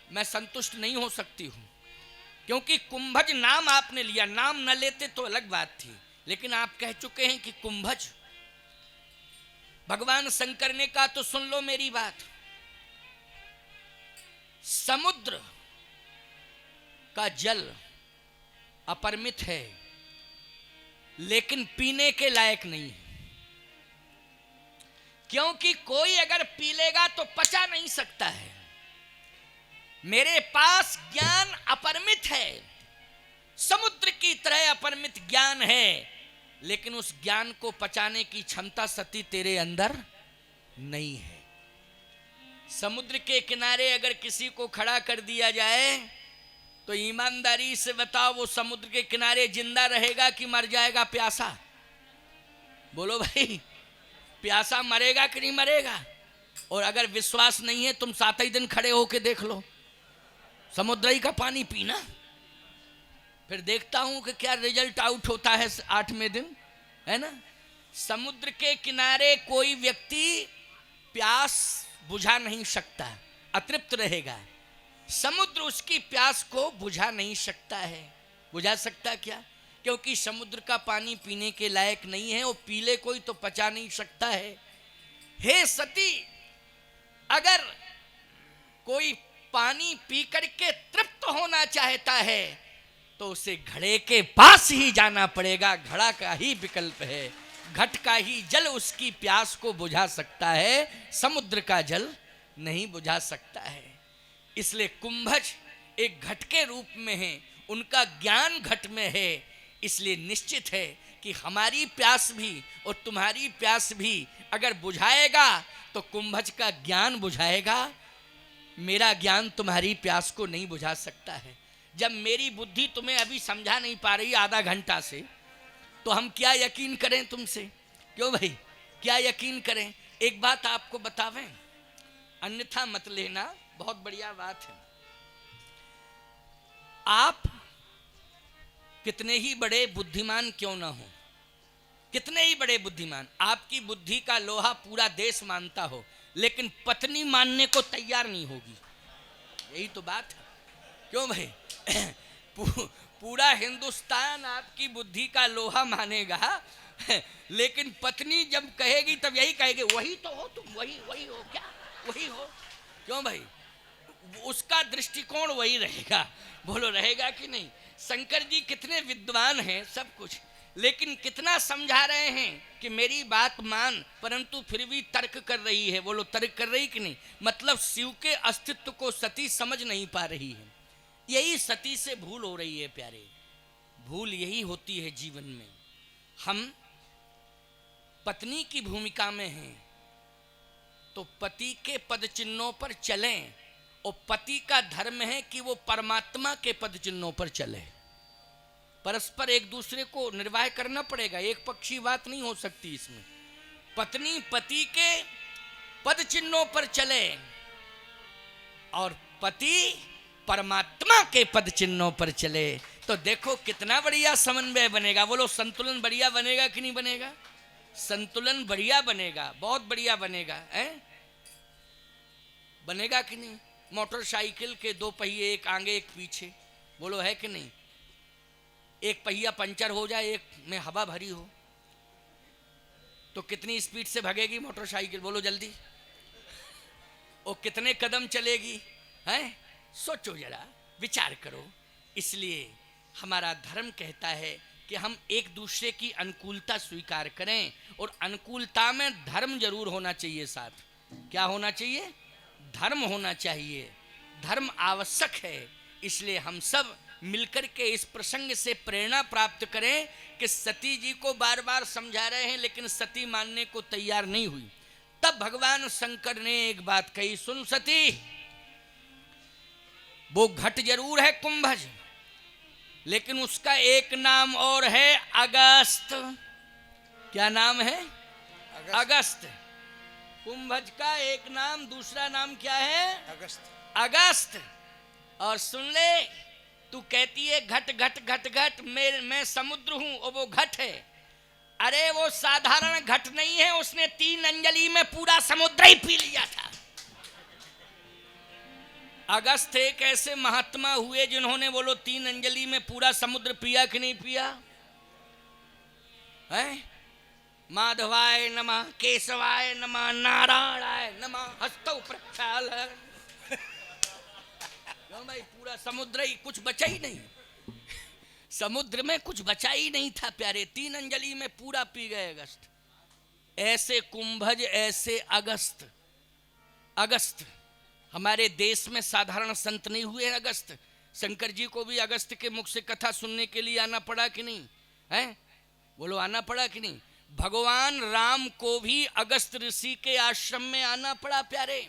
मैं संतुष्ट नहीं हो सकती हूं, क्योंकि कुंभज नाम आपने लिया, नाम न लेते तो अलग बात थी, लेकिन आप कह चुके हैं कि कुंभज। भगवान शंकर ने कहा तो सुन लो मेरी बात। समुद्र का जल अपरिमित है, लेकिन पीने के लायक नहीं है, क्योंकि कोई अगर पी लेगा तो पचा नहीं सकता है। मेरे पास ज्ञान अपरिमित है, समुद्र की तरह अपरिमित ज्ञान है, लेकिन उस ज्ञान को पचाने की क्षमता सती तेरे अंदर नहीं है। समुद्र के किनारे अगर किसी को खड़ा कर दिया जाए तो ईमानदारी से बताओ, वो समुद्र के किनारे जिंदा रहेगा कि मर जाएगा प्यासा? बोलो भाई, प्यासा मरेगा कि नहीं मरेगा? और अगर विश्वास नहीं है, तुम 7 ही दिन खड़े होके देख लो, समुद्र ही का पानी पीना, फिर देखता हूं कि क्या रिजल्ट आउट होता है 8वें दिन, है ना। समुद्र के किनारे कोई व्यक्ति प्यास बुझा नहीं सकता, अतृप्त रहेगा। समुद्र उसकी प्यास को बुझा नहीं सकता है। बुझा सकता क्या? क्योंकि समुद्र का पानी पीने के लायक नहीं है, और पी ले कोई तो पचा नहीं सकता है। हे सती, अगर कोई पानी पी करके तृप्त होना चाहता है तो उसे घड़े के पास ही जाना पड़ेगा। घड़ा का ही विकल्प है, घट का ही जल उसकी प्यास को बुझा सकता है, समुद्र का जल नहीं बुझा सकता है। इसलिए कुंभज एक घट के रूप में है, उनका ज्ञान घट में है। इसलिए निश्चित है कि हमारी प्यास भी और तुम्हारी प्यास भी अगर बुझाएगा तो कुंभज का ज्ञान बुझाएगा, मेरा ज्ञान तुम्हारी प्यास को नहीं बुझा सकता है। जब मेरी बुद्धि तुम्हें अभी समझा नहीं पा रही आधा घंटा से, तो हम क्या यकीन करें तुमसे? क्यों भाई, क्या यकीन करें? एक बात आपको बतावें, अन्यथा मत लेना, बहुत बढ़िया बात है। आप कितने ही बड़े बुद्धिमान क्यों ना हो, कितने ही बड़े बुद्धिमान, आपकी बुद्धि का लोहा पूरा देश मानता हो, लेकिन पत्नी मानने को तैयार नहीं होगी। यही तो बात है। क्यों भाई? पूरा हिंदुस्तान आपकी बुद्धि का लोहा मानेगा, लेकिन पत्नी जब कहेगी तब यही कहेगी, वही तो हो तुम, वही हो क्या, वही हो। क्यों भाई? उसका दृष्टिकोण वही रहेगा। बोलो रहेगा कि नहीं? शंकर जी कितने विद्वान हैं, सब कुछ, लेकिन कितना समझा रहे हैं कि मेरी बात मान, परंतु फिर भी तर्क कर रही है। बोलो तर्क कर रही कि नहीं? मतलब शिव के अस्तित्व को सती समझ नहीं पा रही है। यही सती से भूल हो रही है प्यारे, भूल यही होती है जीवन में। हम पत्नी की भूमिका में हैं तो पति के पद चिन्हों पर चलें, और पति का धर्म है कि वो परमात्मा के पद चिन्हों पर चले। परस्पर एक दूसरे को निर्वाह करना पड़ेगा, एक पक्षी बात नहीं हो सकती इसमें। पत्नी पति के पद चिन्हों पर चले और पति परमात्मा के पद चिन्हों पर चले, तो देखो कितना बढ़िया समन्वय बनेगा। बोलो संतुलन बढ़िया बनेगा कि नहीं बनेगा? संतुलन बढ़िया बनेगा, बहुत बढ़िया बनेगा, बनेगा कि नहीं? मोटरसाइकिल के 2 पहिए, एक आगे एक पीछे, बोलो है कि नहीं? एक पहिया पंचर हो जाए, एक में हवा भरी हो, तो कितनी स्पीड से भागेगी मोटरसाइकिल? बोलो जल्दी। और कितने कदम चलेगी? हैं? सोचो जरा, विचार करो। इसलिए हमारा धर्म कहता है कि हम एक दूसरे की अनुकूलता स्वीकार करें, और अनुकूलता में धर्म जरूर होना चाहिए साथ। क्या होना चाहिए? धर्म होना चाहिए। धर्म आवश्यक है। इसलिए हम सब मिलकर के इस प्रसंग से प्रेरणा प्राप्त करें कि सती जी को बार बार समझा रहे हैं, लेकिन सती मानने को तैयार नहीं हुई। तब भगवान शंकर ने एक बात कही, सुन सती, वो घट जरूर है कुंभज, लेकिन उसका एक नाम और है, अगस्त। क्या नाम है? अगस्त। कुंभज का एक नाम, दूसरा नाम क्या है? अगस्त। अगस्त। और सुन ले, तू कहती है घट घट घट घट, मैं समुद्र हूं और वो घट है। अरे वो साधारण घट नहीं है, उसने 3 अंजलि में पूरा समुद्र ही पी लिया था। अगस्त एक ऐसे महात्मा हुए जिन्होंने बोलो 3 अंजलि में पूरा समुद्र पिया कि नहीं पिया है? माधवाय नमः, केशवाय नमः, नारायणाय नमः, हस्तौ प्रक्षालन। भाई पूरा समुद्र ही, कुछ बचा ही नहीं, समुद्र में कुछ बचा ही नहीं था प्यारे। 3 अंजलि में पूरा पी गए अगस्त। ऐसे कुंभज, ऐसे अगस्त। अगस्त हमारे देश में साधारण संत नहीं हुए हैं अगस्त। शंकर जी को भी अगस्त के मुख से कथा सुनने के लिए आना पड़ा कि नहीं है? बोलो आना पड़ा कि नहीं? भगवान राम को भी अगस्त ऋषि के आश्रम में आना पड़ा प्यारे।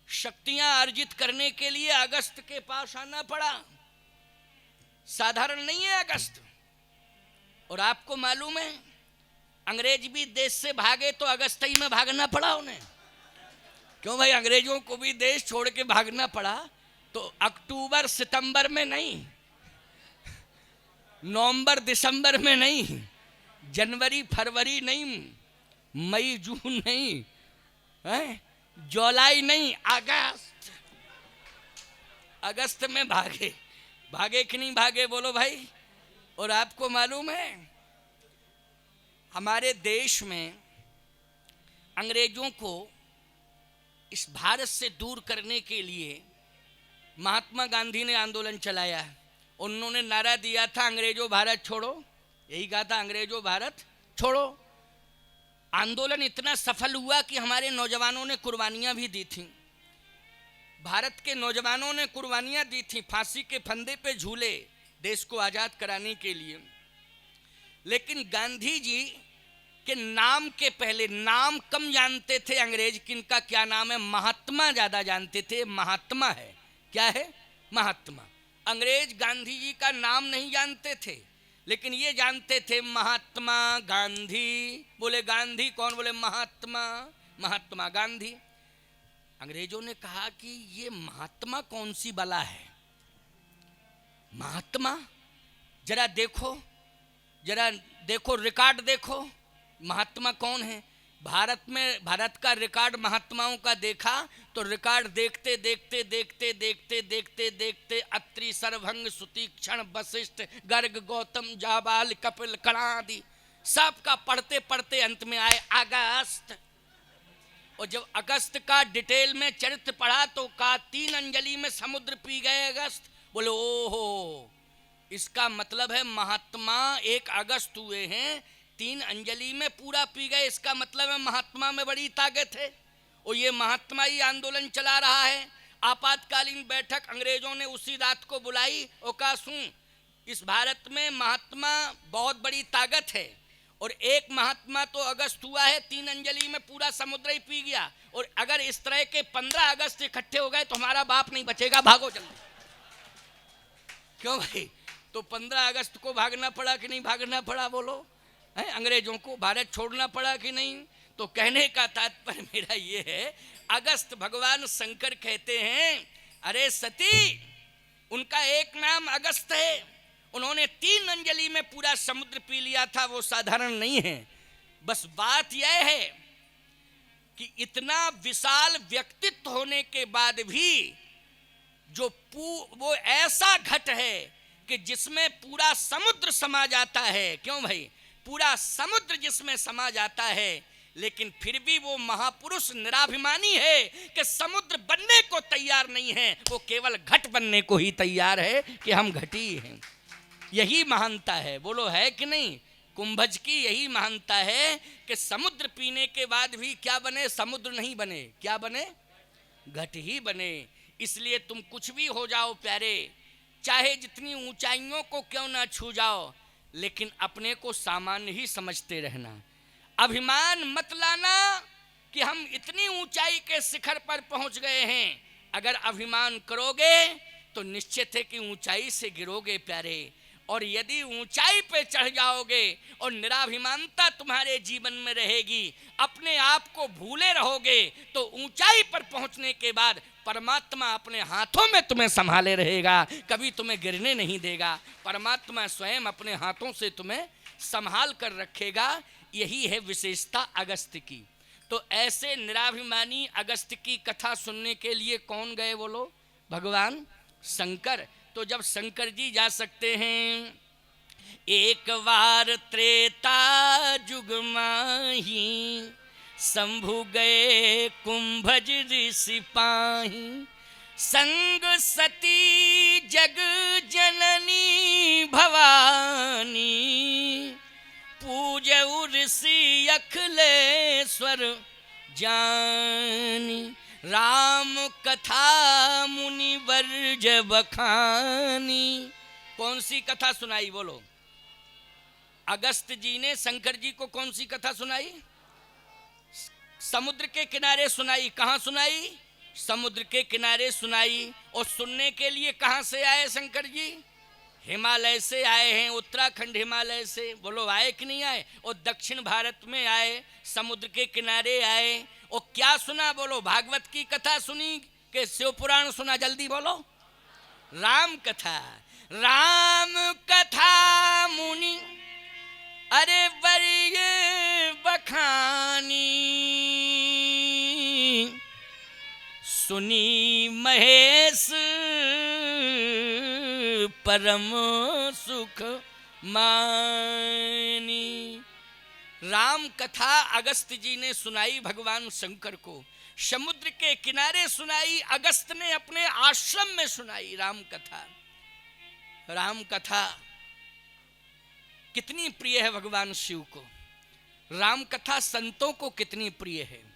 शक्तियां अर्जित करने के लिए अगस्त के पास आना पड़ा। साधारण नहीं है अगस्त। और आपको मालूम है अंग्रेज भी देश से भागे तो अगस्त ही में भागना पड़ा उन्हें। क्यों भाई? अंग्रेजों को भी देश छोड़ के भागना पड़ा तो अक्टूबर सितंबर में नहीं, नवंबर दिसंबर में नहीं, जनवरी फरवरी नहीं, मई जून नहीं है, जुलाई नहीं, अगस्त। अगस्त में भागे। भागे कि नहीं भागे बोलो भाई? और आपको मालूम है हमारे देश में अंग्रेजों को इस भारत से दूर करने के लिए महात्मा गांधी ने आंदोलन चलाया। उन्होंने नारा दिया था अंग्रेजों भारत छोड़ो। यही कहा था अंग्रेजों भारत छोड़ो। आंदोलन इतना सफल हुआ कि हमारे नौजवानों ने कुर्बानियां भी दी थीं। भारत के नौजवानों ने कुर्बानियां दी थीं, फांसी के फंदे पे झूले देश को आजाद कराने के लिए। लेकिन गांधी जी के नाम के पहले नाम कम जानते थे अंग्रेज। किनका क्या नाम है? महात्मा ज्यादा जानते थे। महात्मा है, क्या है? महात्मा। अंग्रेज गांधी जी का नाम नहीं जानते थे, लेकिन ये जानते थे महात्मा गांधी। बोले गांधी कौन? बोले महात्मा, महात्मा गांधी। अंग्रेजों ने कहा कि ये महात्मा कौन सी बला है? महात्मा जरा देखो, जरा देखो, रिकॉर्ड देखो, महात्मा कौन है? भारत में भारत का रिकॉर्ड महात्माओं का देखा तो रिकॉर्ड देखते देखते देखते देखते देखते देखते अत्रि, सरभंग, सुतीक्षण, वशिष्ठ, गर्ग, गौतम, जाबाल, कपिल, कणादि सबका पढ़ते पढ़ते अंत में आए अगस्त। और जब अगस्त का डिटेल में चरित्र पढ़ा तो कहा 3 अंजलि में समुद्र पी गए अगस्त। बोले ओहो, इसका मतलब है महात्मा 1 अगस्त हुए हैं, 3 अंजलि में पूरा पी गए। इसका मतलब है महात्मा में बड़ी ताकत है। और ये महात्मा ही आंदोलन चला रहा है। आपातकालीन बैठक अंग्रेजों ने उसी रात को बुलाई और कहा सुन, इस भारत में महात्मा बहुत बड़ी ताकत है और 1 महात्मा तो अगस्त हुआ है, 3 अंजलि में पूरा समुद्र ही पी गया। और अगर इस तरह के 15 अगस्त इकट्ठे हो गए तो हमारा बाप नहीं बचेगा, भागो जल्दी। क्यों भाई? तो 15 अगस्त को भागना पड़ा कि नहीं भागना पड़ा बोलो? है अंग्रेजों को भारत छोड़ना पड़ा कि नहीं? तो कहने का तात्पर्य मेरा ये है, अगस्त भगवान शंकर कहते हैं अरे सती, उनका एक नाम अगस्त है। उन्होंने 3 अंजलि में पूरा समुद्र पी लिया था, वो साधारण नहीं है। बस बात यह है कि इतना विशाल व्यक्तित्व होने के बाद भी जो वो ऐसा घट है कि जिसमें पूरा समुद्र समा जाता है। क्यों भाई? पूरा समुद्र जिसमें समा जाता है, लेकिन फिर भी वो महापुरुष निराभिमानी है कि समुद्र बनने को तैयार नहीं है, वो केवल घट बनने को ही तैयार है कि हम घटी हैं। यही महानता है, बोलो है कि नहीं? कुंभज की यही महानता है कि समुद्र पीने के बाद भी क्या बने? समुद्र नहीं बने, क्या बने? घट ही बने। इसलिए तुम कुछ भी हो जाओ प्यारे, चाहे जितनी ऊंचाइयों को क्यों ना छू जाओ, लेकिन अपने को सामान्य ही समझते रहना। अभिमान मत लाना कि हम इतनी ऊंचाई के शिखर पर पहुंच गए हैं। अगर अभिमान करोगे तो निश्चित है कि ऊंचाई से गिरोगे प्यारे। और यदि ऊंचाई पे चढ़ जाओगे और निराभिमानता तुम्हारे जीवन में रहेगी, अपने आप को भूले रहोगे, तो ऊंचाई पर पहुंचने के बाद परमात्मा अपने हाथों में तुम्हें संभाले रहेगा, कभी तुम्हें गिरने नहीं देगा। परमात्मा स्वयं अपने हाथों से तुम्हें संभाल कर रखेगा। यही है विशेषता अगस्त की। तो ऐसे निराभिमानी अगस्त की कथा सुनने के लिए कौन गए बोलो? भगवान शंकर। तो जब शंकर जी जा सकते हैं, एक बार त्रेता जुग माही, शंभु गए कुंभज ऋषि पाही, संग सती जग जननी भवानी, पूज ऋषि अखिलेश्वर जानी, राम कथा मुनि वर्ज बखानी। कौन सी कथा सुनाई बोलो? अगस्त जी ने शंकर जी को कौन सी कथा सुनाई? समुद्र के किनारे सुनाई। कहाँ सुनाई? समुद्र के किनारे सुनाई। और सुनने के लिए कहाँ से आए शंकर जी? हिमालय से आए हैं, उत्तराखंड हिमालय से। बोलो आए कि नहीं आए? और दक्षिण भारत में आए, समुद्र के किनारे आए। और क्या सुना बोलो? भागवत की कथा सुनी कि शिव पुराण सुना? जल्दी बोलो। राम कथा। राम कथा मुनि अरे बरिये बखानी, सुनी महेश परम सुख मानी। राम कथा अगस्त जी ने सुनाई भगवान शंकर को, समुद्र के किनारे सुनाई, अगस्त ने अपने आश्रम में सुनाई राम कथा। राम कथा कितनी प्रिय है भगवान शिव को, राम कथा संतों को कितनी प्रिय है।